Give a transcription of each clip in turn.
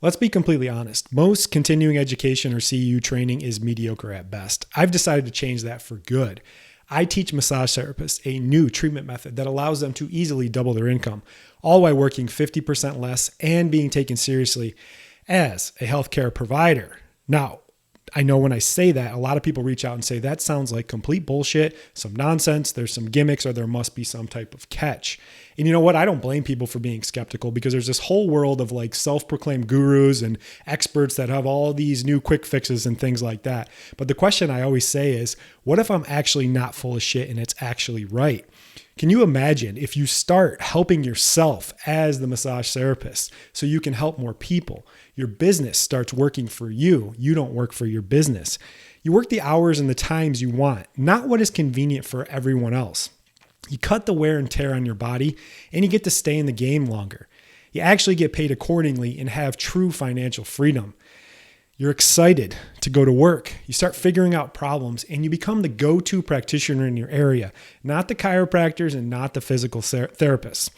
Let's be completely honest. Most continuing education or CEU training is mediocre at best. I've decided to change that for good. I teach massage therapists a new treatment method that allows them to easily double their income, all while working 50% less and being taken seriously as a healthcare provider. Now, I know when I say that, a lot of people reach out and say, that sounds like complete bullshit, some nonsense, there's some gimmicks, or there must be some type of catch. And you know what? I don't blame people for being skeptical because there's this whole world of like self-proclaimed gurus and experts that have all these new quick fixes and things like that. But the question I always say is, what if I'm actually not full of shit and it's actually right? Can you imagine if you start helping yourself as the massage therapist so you can help more people? Your business starts working for you. You don't work for your business. You work the hours and the times you want, not what is convenient for everyone else. You cut the wear and tear on your body and you get to stay in the game longer. You actually get paid accordingly and have true financial freedom. You're excited to go to work. You start figuring out problems and you become the go-to practitioner in your area, not the chiropractors and not the physical therapists.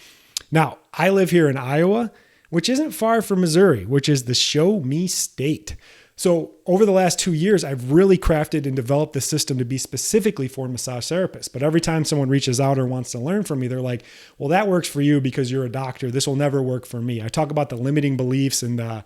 Now, I live here in Iowa, which isn't far from Missouri, which is the show me state. So over the last 2 years, I've really crafted and developed the system to be specifically for massage therapists. But every time someone reaches out or wants to learn from me, they're like, well, that works for you because you're a doctor. This will never work for me. I talk about the limiting beliefs and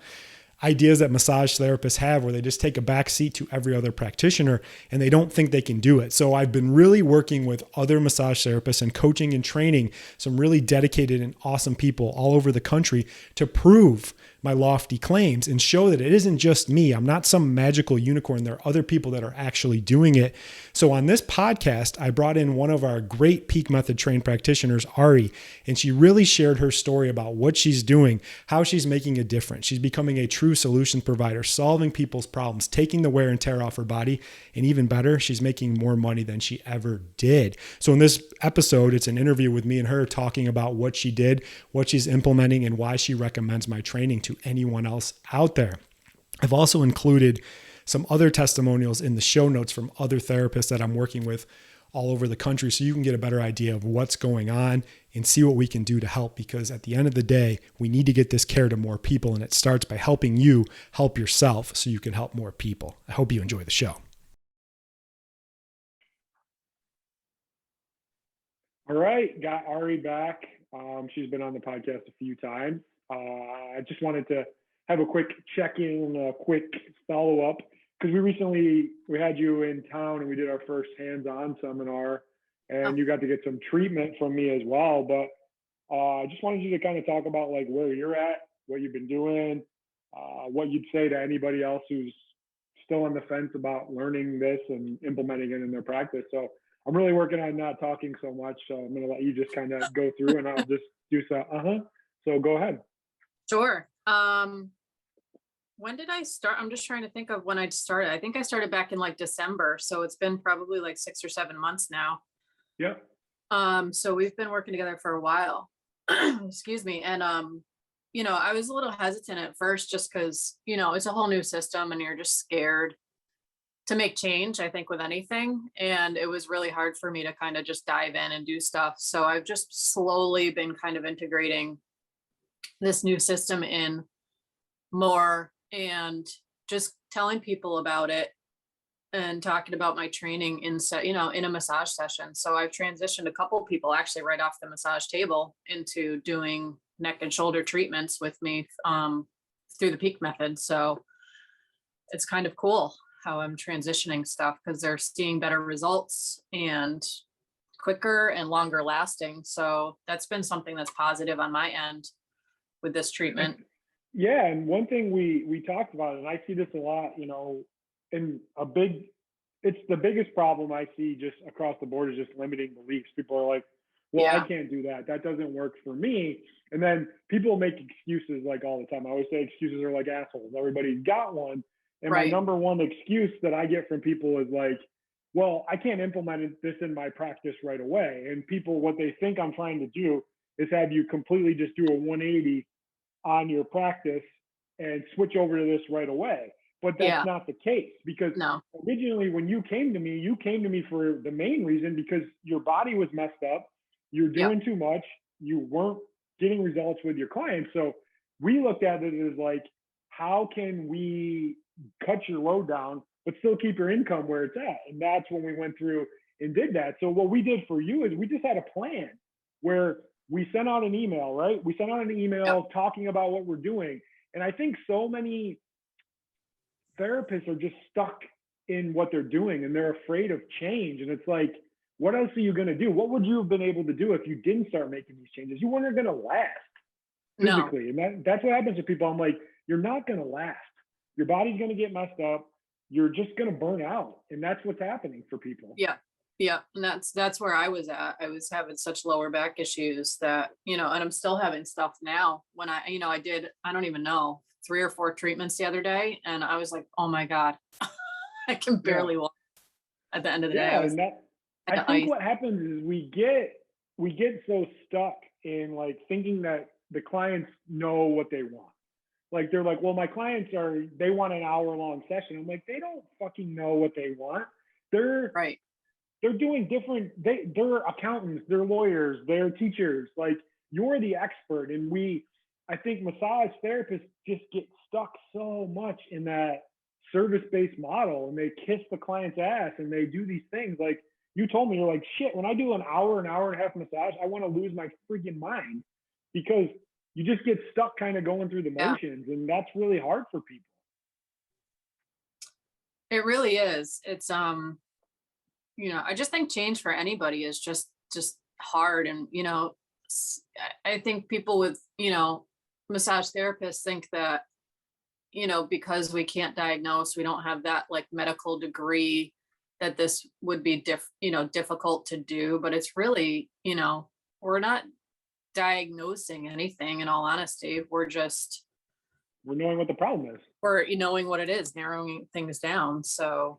ideas that massage therapists have where they just take a back seat to every other practitioner and they don't think they can do it. So I've been really working with other massage therapists and coaching and training some really dedicated and awesome people all over the country to prove my lofty claims and show that it isn't just me. I'm not some magical unicorn. There are other people that are actually doing it. So on this podcast, I brought in one of our great peak method trained practitioners, Ari, and she really shared her story about what she's doing, how she's making a difference. She's becoming a true solution provider, solving people's problems, taking the wear and tear off her body, and even better, she's making more money than she ever did. So in this episode, it's an interview with me and her talking about what she did, what she's implementing, and why she recommends my training to anyone else out there. I've also included some other testimonials in the show notes from other therapists that I'm working with all over the country so you can get a better idea of what's going on and see what we can do to help, because at the end of the day, we need to get this care to more people, and it starts by helping you help yourself so you can help more people. I hope you enjoy the show. All right, got Ari back. She's been on the podcast a few times. I just wanted to have a quick check-in, a quick follow-up, because we had you in town and we did our first hands-on seminar, Oh, and you got to get some treatment from me as well. But I just wanted you to kind of talk about like where you're at, what you've been doing, what you'd say to anybody else who's still on the fence about learning this and implementing it in their practice. So I'm really working on not talking so much. So I'm going to let you just kind of go through and I'll just do so. So go ahead. sure. When did I start? I'm just trying to think of when I started. I think I started back in like December. So it's been probably like 6 or 7 months now. Yeah. So we've been working together for a while. Excuse me. And I was a little hesitant at first just because, it's a whole new system and you're just scared to make change, I think, with anything. And it was really hard for me to kind of just dive in and do stuff. So I've just slowly been kind of integrating this new system in more and just telling people about it and talking about my training in a massage session. So I've transitioned a couple of people actually right off the massage table into doing neck and shoulder treatments with me through the peak method. So it's kind of cool how I'm transitioning stuff because they're seeing better results and quicker and longer lasting. So that's been something that's positive on my end with this treatment. Yeah. And one thing we talked about, and I see this a lot, in it's the biggest problem I see just across the board is just limiting beliefs. People are like, well, I Yeah. can't do that. That doesn't work for me. And then people make excuses like all the time. I always say excuses are like assholes. Everybody's got one. And my Right. number one excuse that I get from people is like, well, I can't implement this in my practice right away. And people, what they think I'm trying to do is have you completely just do a 180 on your practice and switch over to this right away. But that's Yeah. not the case, because No. originally when you came to me for the main reason because your body was messed up, you're Yep. doing too much, you weren't getting results with your clients. So we looked at it as like, how can we cut your load down, but still keep your income where it's at? And that's when we went through and did that. So what we did for you is we just had a plan where we sent out an email, right? We sent out an email talking about what we're doing. And I think so many therapists are just stuck in what they're doing and they're afraid of change. And it's like, what else are you going to do? What would you have been able to do if you didn't start making these changes? You weren't going to last physically. No. And that's what happens to people. I'm like, you're not going to last. Your body's going to get messed up. You're just going to burn out. And that's what's happening for people. Yeah. Yeah. And that's where I was at. I was having such lower back issues that, you know, and I'm still having stuff now. When I did, I don't even know, 3 or 4 treatments the other day. And I was like, oh my God, I can barely walk at the end of the day. And I think what happens is we get so stuck in like thinking that the clients know what they want. Like they're like, well, my clients they want an hour-long session. I'm like, they don't fucking know what they want. They're doing different, they're accountants, they're lawyers, they're teachers. Like you're the expert. And I think massage therapists just get stuck so much in that service-based model, and they kiss the client's ass and they do these things. Like you told me, you're like, shit, when I do an hour and a half massage, I want to lose my freaking mind because you just get stuck kind of going through the motions. And that's really hard for people. It really is. It's, I just think change for anybody is just hard. And, I think people with, massage therapists think that, because we can't diagnose, we don't have that like medical degree, that this would be difficult to do. But it's really, we're not diagnosing anything, in all honesty. We're knowing what the problem is. We're knowing what it is, narrowing things down. So,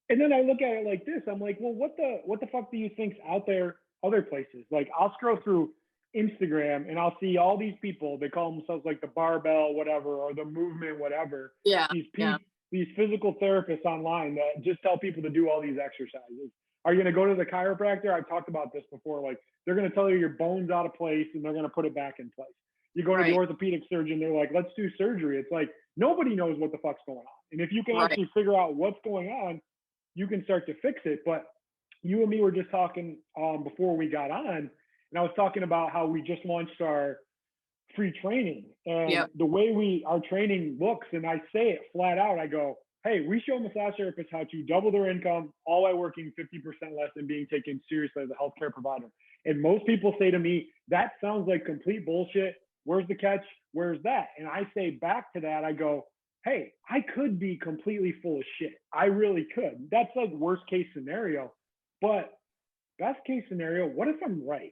and then I look at it like this. I'm like, well, what the fuck do you think's out there other places? Like I'll scroll through Instagram and I'll see all these people, they call themselves like the barbell whatever or the movement whatever. These physical therapists online that just tell people to do all these exercises. Are you going to go to the chiropractor? I've talked about this before. Like they're going to tell you your bone's out of place and they're going to put it back in place. You go to the orthopedic surgeon, they're like, let's do surgery. It's like, nobody knows what the fuck's going on. And if you can actually figure out what's going on, you can start to fix it. But you and me were just talking before we got on, and I was talking about how we just launched our free training and the way our training looks. And I say it flat out. I go, hey, we show massage therapists how to double their income all by working 50% less and being taken seriously as a healthcare provider. And most people say to me, that sounds like complete bullshit. Where's the catch? Where's that? And I say back to that, I go, hey, I could be completely full of shit. I really could. That's like worst case scenario. But best case scenario, what if I'm right?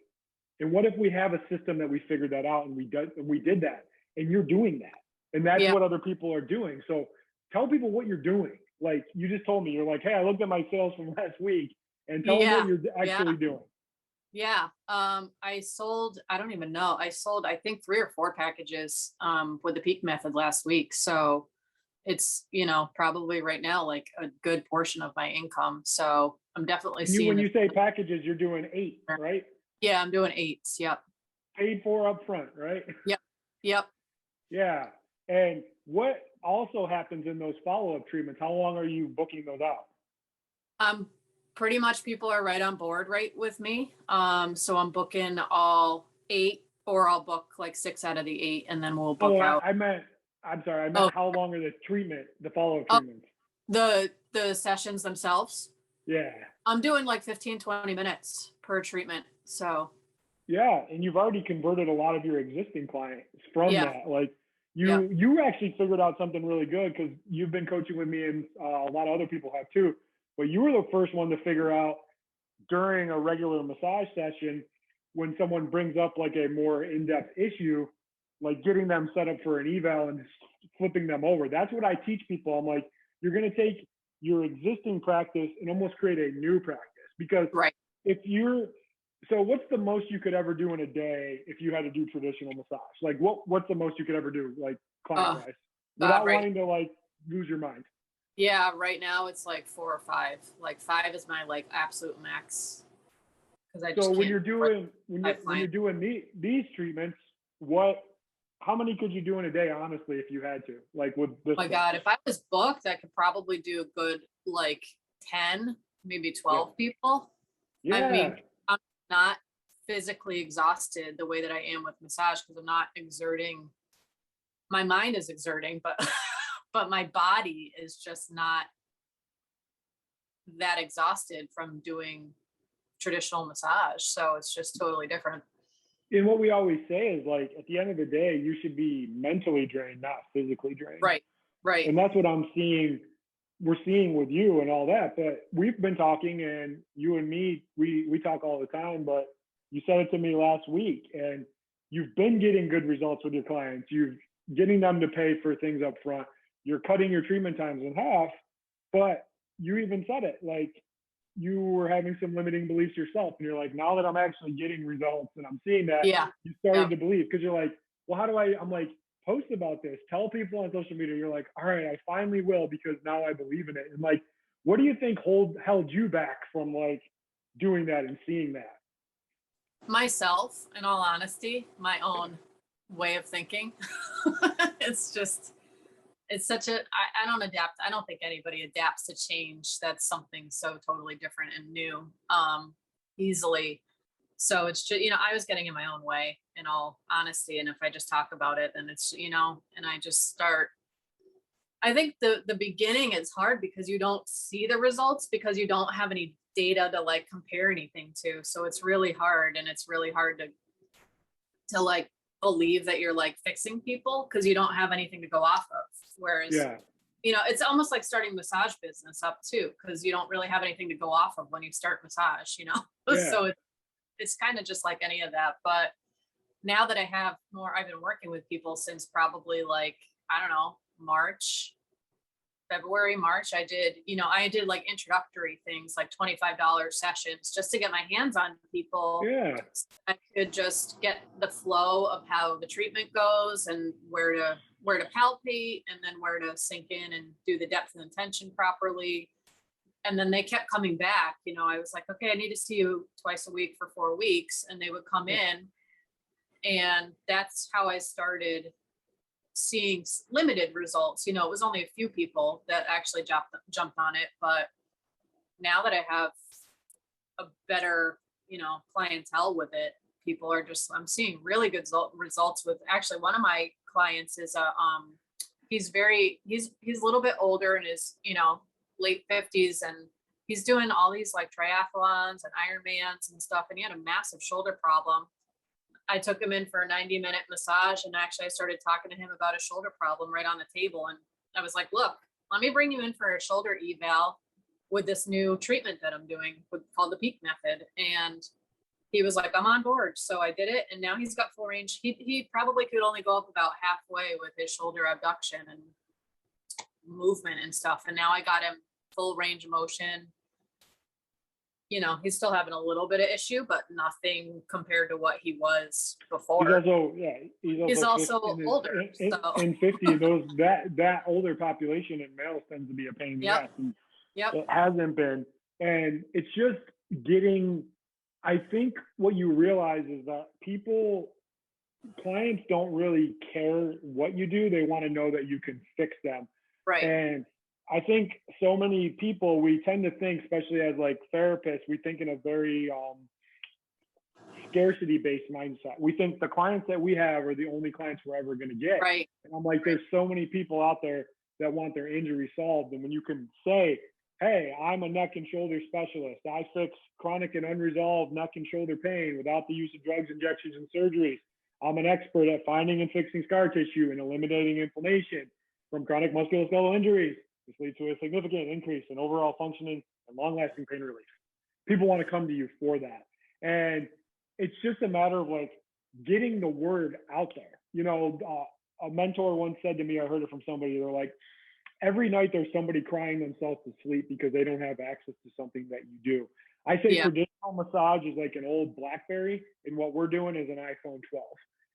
And what if we have a system that we figured that out and we did that, and you're doing that, and that's what other people are doing. So tell people what you're doing. Like you just told me, you're like, hey, I looked at my sales from last week, and tell them what you're actually doing. Yeah. I sold, I don't even know. I sold, I think 3 or 4 packages with the peak method last week. So it's, probably right now, like a good portion of my income. So I'm definitely seeing. When you say packages, you're doing 8, right? Yeah, I'm doing 8s. Yep. Paid for up front, right? Yep. Yeah. And what also happens in those follow-up treatments? How long are you booking those out? Pretty much people are right on board with me. So I'm booking all 8, or I'll book like 6 out of the 8, and then we'll book out. I'm sorry. How long are the follow-up treatments? The sessions themselves? Yeah. I'm doing like 15, 20 minutes per treatment. So. Yeah. And you've already converted a lot of your existing clients from that. Like you actually figured out something really good, because you've been coaching with me, and a lot of other people have too. But you were the first one to figure out during a regular massage session, when someone brings up like a more in-depth issue, like getting them set up for an eval and flipping them over. That's what I teach people. I'm like, you're going to take your existing practice and almost create a new practice, because so what's the most you could ever do in a day if you had to do traditional massage? Like what's the most you could ever do, like client wise, without wanting to like lose your mind? Yeah, right now it's like 4 or 5. Like 5 is my like absolute max. So when you're doing these treatments, what how many could you do in a day, honestly, if you had to? Like with this My stuff? God, if I was booked, I could probably do a good like 10, maybe Yeah. 12 people. I Yeah. mean, I'm not physically exhausted the way that I am with massage because I'm not exerting. My mind is exerting, but but my body is just not that exhausted from doing traditional massage. So it's just totally different. And what we always say is like, at the end of the day, you should be mentally drained, not physically drained. Right. Right. And that's what I'm seeing. We're seeing with you and all that. But we've been talking, and you and me, we talk all the time. But you said it to me last week, and you've been getting good results with your clients. You're getting them to pay for things up front. You're cutting your treatment times in half. But you even said it, like, you were having some limiting beliefs yourself, and you're like, now that I'm actually getting results and I'm seeing that, Yeah. you started Yep. to believe, because you're like, well, how do I'm like, post about this, tell people on social media. You're like, all right, I finally will, because now I believe in it. And like, what do you think held you back from like doing that and seeing that? Myself, in all honesty, my own way of thinking. It's just, it's such a, I don't adapt. I don't think anybody adapts to change. That's something so totally different and new, easily. So it's just, I was getting in my own way, in all honesty. And if I just talk about it, then it's, and I just start, I think the beginning is hard because you don't see the results because you don't have any data to like compare anything to. So it's really hard, and it's really hard to like believe that you're like fixing people because you don't have anything to go off of. Whereas, Yeah. it's almost like starting massage business up too, because you don't really have anything to go off of when you start massage, Yeah. So it's kind of just like any of that. But now that I've been working with people since probably like, I don't know, February, March, I did like introductory things like $25 sessions just to get my hands on people. Yeah. So I could just get the flow of how the treatment goes and where to palpate, and then where to sink in and do the depth and tension properly. And then they kept coming back. I was like, okay, I need to see you twice a week for 4 weeks. And they would come in, and that's how I started seeing limited results. It was only a few people that actually jumped on it. But now that I have a better, clientele with it, people are just, I'm seeing really good results with, actually, one of my clients is he's a little bit older in his, late 50s, and he's doing all these like triathlons and Ironmans and stuff. And he had a massive shoulder problem. I took him in for a 90-minute massage, and actually I started talking to him about a shoulder problem right on the table. And I was like, look, let me bring you in for a shoulder eval with this new treatment that I'm doing called the Peak Method. And he was like, I'm on board. So I did it. And now he's got full range. He probably could only go up about halfway with his shoulder abduction and movement and stuff. And now I got him full range of motion. He's still having a little bit of issue, but nothing compared to what he was before. He's also older. In 50, that older population in males tends to be a pain in the ass. And it hasn't been. And it's just I think what you realize is that clients don't really care what you do. They want to know that you can fix them. Right. And I think so many people, we tend to think, especially as like therapists, we think in a very scarcity-based mindset. We think the clients that we have are the only clients we're ever going to get. Right. And I'm like, there's so many people out there that want their injury solved. And when you can say, hey, I'm a neck and shoulder specialist, I fix chronic and unresolved neck and shoulder pain without the use of drugs, injections, and surgeries. I'm an expert at finding and fixing scar tissue and eliminating inflammation from chronic musculoskeletal injuries. This leads to a significant increase in overall functioning and long-lasting pain relief. People want to come to you for that. And it's just a matter of like getting the word out there. A mentor once said to me, I heard it from somebody, they're like, every night there's somebody crying themselves to sleep because they don't have access to something that you do. I say traditional massage is like an old BlackBerry, and what we're doing is an iPhone 12.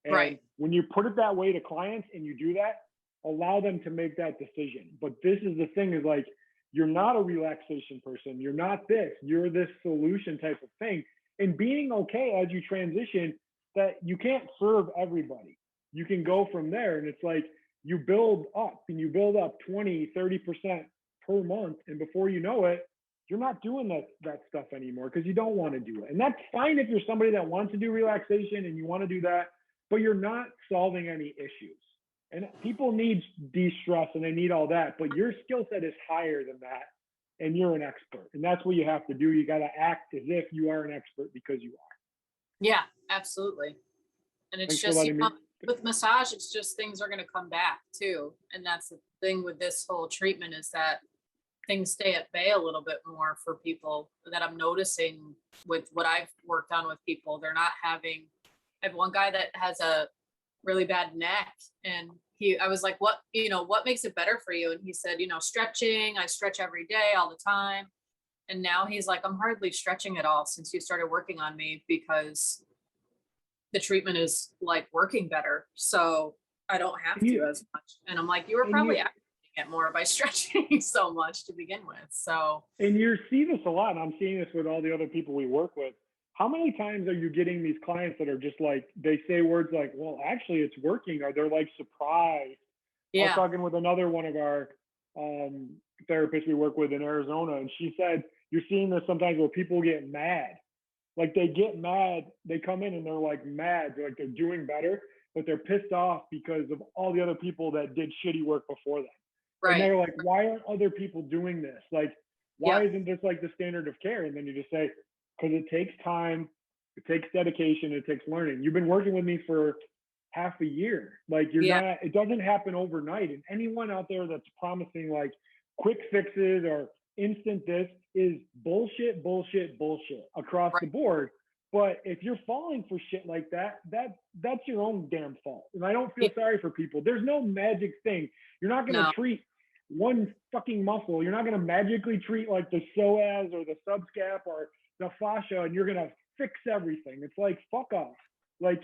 And when you put it that way to clients and you do that, allow them to make that decision. But this is the thing, is like, you're not a relaxation person. You're not this. You're this solution type of thing. And being okay as you transition that you can't serve everybody. you can go from there. And it's like you build up and you build up 20, 30% per month. And before you know it, you're not doing that stuff anymore because you don't want to do it. And that's fine if you're somebody that wants to do relaxation and you want to do that, but you're not solving any issues. And people need de-stress and they need all that, but your skill set is higher than that. And you're an expert. And that's what you have to do. You got to act as if you are an expert because you are. Yeah, absolutely. And it's just, with massage, it's just things are going to come back too. And that's the thing with this whole treatment is that things stay at bay a little bit more for people that I'm noticing with what I've worked on with people. They're not having, I have one guy that has a really bad neck and I was like, what makes it better for you? And he said, stretching, I stretch every day, all the time. And now he's like, I'm hardly stretching at all since you started working on me because the treatment is like working better. So I don't have to as much. And I'm like, you were probably activating it more by stretching so much to begin with. So. And you see this a lot. And I'm seeing this with all the other people we work with. How many times are you getting these clients that are just like, they say words like, well, actually it's working, or they're like surprised. Yeah. I was talking with another one of our therapists we work with in Arizona, and she said, you're seeing this sometimes where people get mad. Like they get mad, they come in and they're like mad, they're like they're doing better, but they're pissed off because of all the other people that did shitty work before them. Right. And they're like, why aren't other people doing this? Like, why isn't this like the standard of care? And then you just say, because it takes time, it takes dedication, it takes learning. You've been working with me for half a year. Like it doesn't happen overnight. And anyone out there that's promising like quick fixes or instant this is bullshit across the board. But if you're falling for shit like that, that's your own damn fault. And I don't feel sorry for people. There's no magic thing. You're not going to treat one fucking muscle. You're not going to magically treat like the psoas or the subscap or the fascia and you're going to fix everything. It's like, fuck off. Like,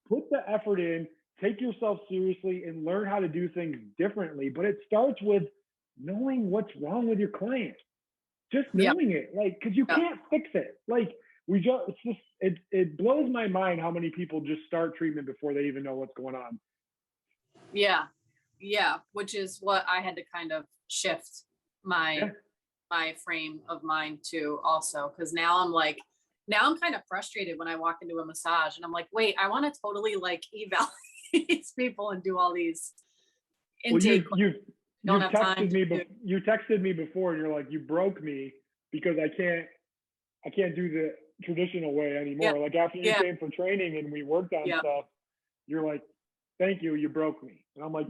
put the effort in, take yourself seriously and learn how to do things differently. But it starts with knowing what's wrong with your client. Just knowing it, like, because you can't fix it. Like, it blows my mind how many people just start treatment before they even know what's going on. Yeah, which is what I had to kind of shift my frame of mind to also, because now I'm kind of frustrated when I walk into a massage and I'm like, wait, I want to totally like evaluate these people and do all these intake. You texted me before and you're like, you broke me because I can't do the traditional way anymore. Like after you came for training and we worked on stuff, you're like, thank you, you broke me. And I'm like,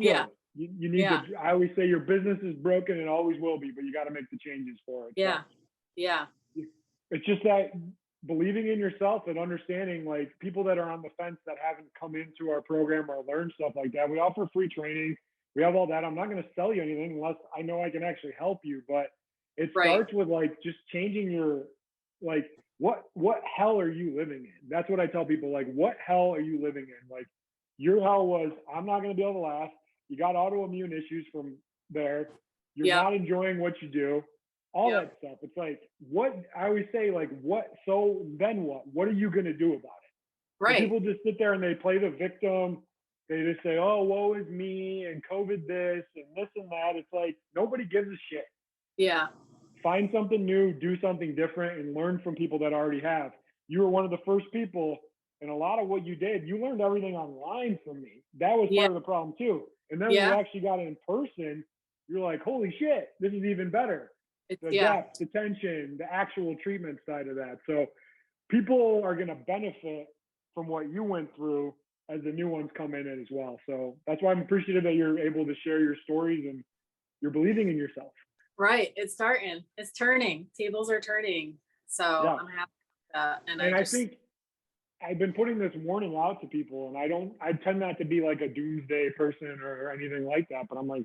you need to, I always say your business is broken and always will be, but you got to make the changes for it. It's just that believing in yourself and understanding, like people that are on the fence that haven't come into our program or learned stuff like that. We offer free training. We have all that. I'm not going to sell you anything unless I know I can actually help you. But it starts with like just changing your, like, what hell are you living in? That's what I tell people. Like, what hell are you living in? Like, your hell was, I'm not going to be able to last. You got autoimmune issues from there. You're not enjoying what you do. All that stuff. It's like, what I always say, like, so then what? What are you going to do about it? Right. And people just sit there and they play the victim. They just say, oh, woe is me and COVID this and this and that. It's like, nobody gives a shit. Yeah. Find something new, do something different, and learn from people that already have. You were one of the first people, and a lot of what you did, you learned everything online from me. That was part of the problem too. And then when you actually got in person, you're like, holy shit, this is even better. The depth, the tension, the actual treatment side of that. So people are going to benefit from what you went through as the new ones come in as well. So that's why I'm appreciative that you're able to share your stories and you're believing in yourself. Right. It's turning. Tables are turning. So I'm happy with that. And I think I've been putting this warning out to people, and I tend not to be like a doomsday person or anything like that, but I'm like,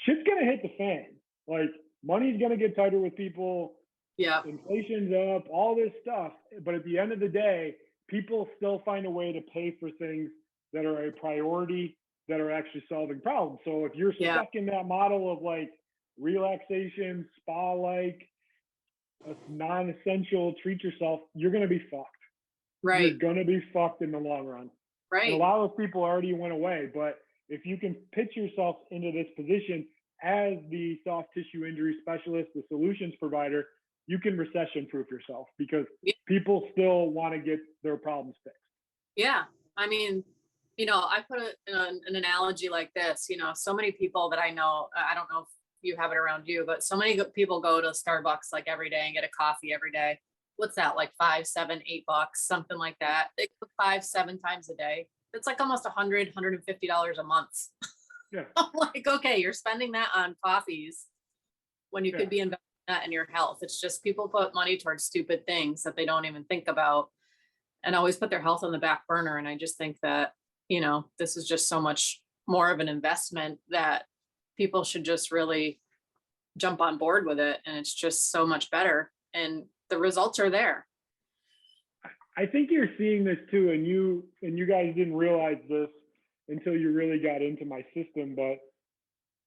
shit's going to hit the fan. Like, money's going to get tighter with people. Yeah. Inflation's up, all this stuff. But at the end of the day, people still find a way to pay for things that are a priority, that are actually solving problems. So if you're stuck in that model of like relaxation, spa-like, non-essential, treat yourself, you're going to be fucked. Right. You're going to be fucked in the long run. And a Right. lot of those people already went away. But if you can pitch yourself into this position as the soft tissue injury specialist, the solutions provider, you can recession proof yourself because Yeah. people still want to get their problems fixed. Yeah. I mean, I put an analogy like this, so many people that I know, I don't know if you have it around you, but so many people go to Starbucks like every day and get a coffee every day. What's that, like 5, 7, $8, something like that? They cook 5, 7 times a day. It's like almost $150 a month. Yeah. I'm like, okay, you're spending that on coffees when you could be investing that in your health. It's just people put money towards stupid things that they don't even think about and always put their health on the back burner. And I just think that, this is just so much more of an investment that people should just really jump on board with it. And it's just so much better. And the results are there. I think you're seeing this too, and you guys didn't realize this until you really got into my system. But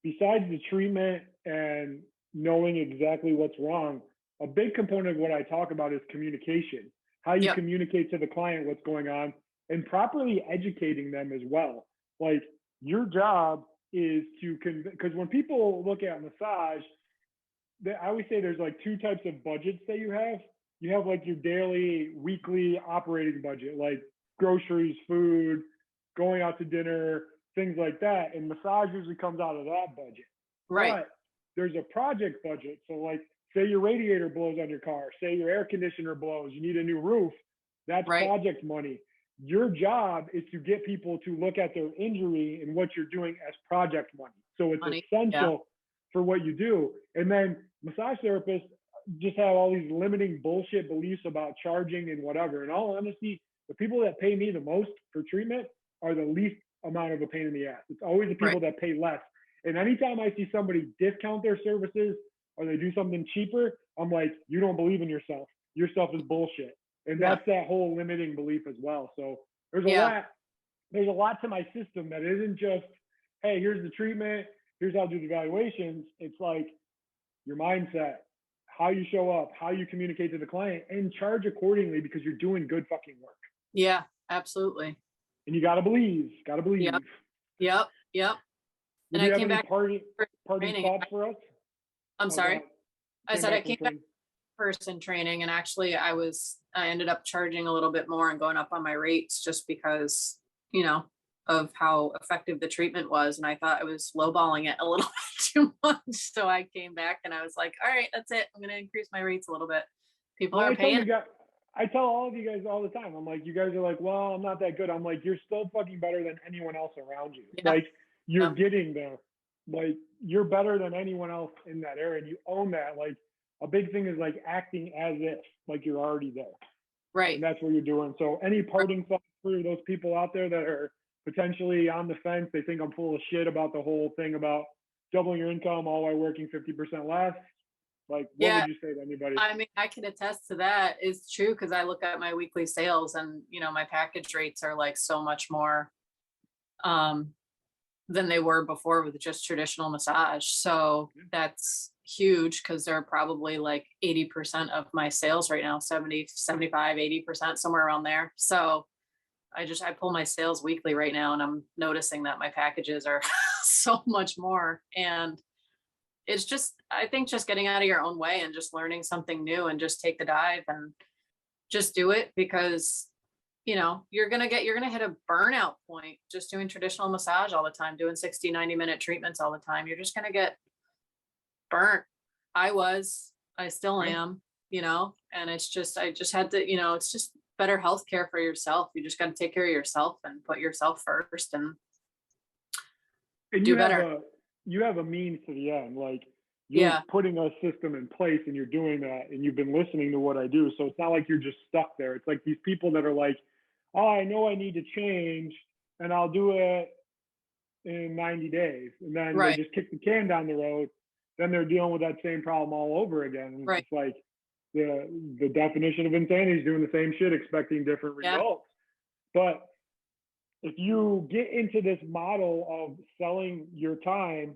besides the treatment and knowing exactly what's wrong, a big component of what I talk about is communication, how you communicate to the client what's going on and properly educating them as well. Like your job is to because when people look at massage, I always say there's like two types of budgets that you have. You have like your daily, weekly operating budget, like groceries, food, going out to dinner, things like that. And massage usually comes out of that budget. Right. But there's a project budget. So like say your radiator blows on your car, say your air conditioner blows, you need a new roof. That's project money. Your job is to get people to look at their injury and what you're doing as project money. So it's essential for what you do. And then massage therapists just have all these limiting bullshit beliefs about charging and whatever. In all honesty, the people that pay me the most for treatment are the least amount of a pain in the ass. It's always the people that pay less. And anytime I see somebody discount their services or they do something cheaper, I'm like, you don't believe in yourself. Your stuff is bullshit. And that's that whole limiting belief as well. So there's a lot to my system that isn't just, hey, here's the treatment, here's how to do the evaluations. It's like your mindset, how you show up, how you communicate to the client, and charge accordingly because you're doing good fucking work. Yeah, absolutely. And you gotta believe. Yep. And I came back party thoughts for us? I'm sorry. I said I came back person training, and actually I ended up charging a little bit more and going up on my rates just because, of how effective the treatment was. And I thought I was lowballing it a little bit too much. So I came back and I was like, all right, that's it. I'm going to increase my rates a little bit. People are paying. I tell all of you guys all the time. I'm like, you guys are like, well, I'm not that good. I'm like, you're still fucking better than anyone else around you. Yeah. Like you're getting there. Like you're better than anyone else in that area. And you own that. Like a big thing is like acting as if like you're already there. Right. And that's what you're doing. So any parting thoughts for those people out there that are potentially on the fence, they think I'm full of shit about the whole thing about doubling your income all while working 50% less. Like, what would you say to anybody? I mean, I can attest to that. It's true because I look at my weekly sales and, my package rates are like so much more than they were before with just traditional massage. So that's huge because they're probably like 80% of my sales right now, 70, 75, 80%, somewhere around there. So I pull my sales weekly right now and I'm noticing that my packages are so much more. And it's just, I think just getting out of your own way and just learning something new and just take the dive and just do it because, you're going to hit a burnout point just doing traditional massage all the time, doing 60, 90-minute treatments all the time. You're just going to get burnt. I still am, and it's just, I just had to, it's just better healthcare for yourself. You just got to take care of yourself and put yourself first and do better. You have a means to the end. Like you're putting a system in place and you're doing that and you've been listening to what I do. So it's not like you're just stuck there. It's like these people that are like, oh, I know I need to change and I'll do it in 90 days. And then they just kick the can down the road. Then they're dealing with that same problem all over again. And it's like the definition of insanity is doing the same shit, expecting different results. But if you get into this model of selling your time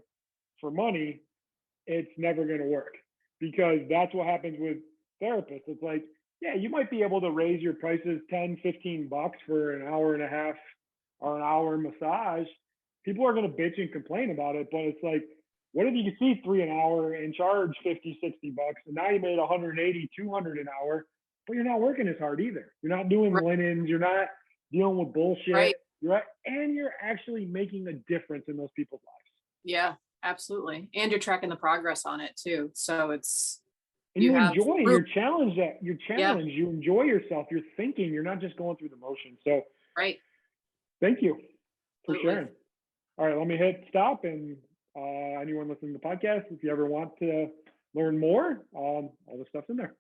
for money, it's never going to work because that's what happens with therapists. It's like, yeah, you might be able to raise your prices $10, $15 for an hour and a half or an hour massage, people are going to bitch and complain about it. But it's like, what if you could see 3 an hour and charge 50, 60 bucks, and now you made 180, 200 an hour, but you're not working as hard either. You're not doing Right. linens. You're not dealing with bullshit. Right. And you're actually making a difference in those people's lives. Yeah, absolutely. And you're tracking the progress on it too. So it's, And you have enjoy, proof. you're challenged, Yeah. you enjoy yourself, you're thinking, you're not just going through the motions. So Right. thank you for Absolutely. sharing. All right, let me hit stop. And anyone listening to the podcast, if you ever want to learn more, all the stuff's in there.